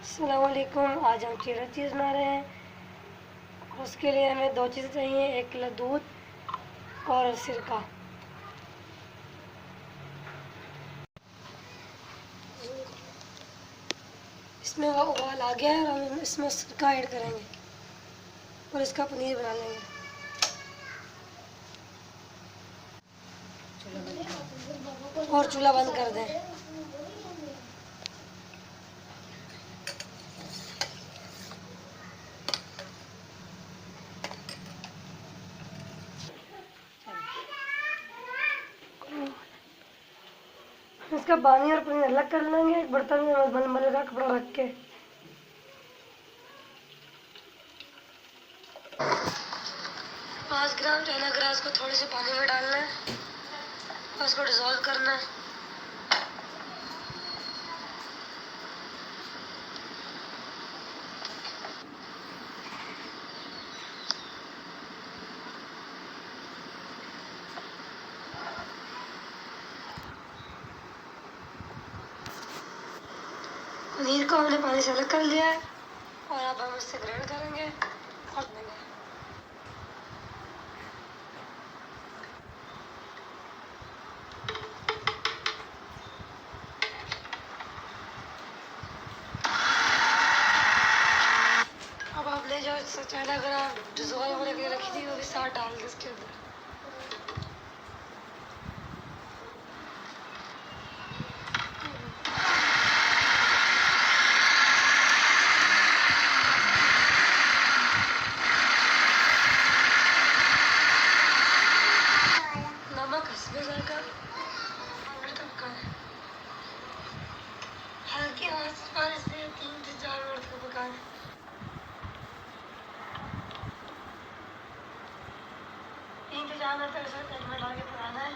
अस्सलाम वालेकुम। आज हम चिड़ा चीज़ बना रहे हैं। उसके लिए हमें दो चीज़ें चाहिए, 1 किलो दूध और सिरका। इसमें वो उबाल आ गया है और हम इसमें सिरका ऐड करेंगे और इसका पनीर बना लेंगे। और चूल्हा बंद कर दें। इसका पानी और पनीर अलग कर लेंगे एक बर्तन में मलमल का कपड़ा रख के। 5 ग्राम चना ग्रास को थोड़े से पानी में डालना है और उसको डिज़ोल्व करना है। पनीर को हमने पानी से अलग कर लिया है और अब हम इससे ग्राइंड करेंगे और देंगे। अब आपने जो 4 ग्राम डिज़ोल्व होने के लिए रखी थी वो भी साथ डाल दें इसके अंदर। नमक हस्बे जाएगा हल्की आंच पर इसे 3 से 4 मिनट तक पकाएं। 3 से 4 मिनट तक इसे तेल में डाल के पकाना है।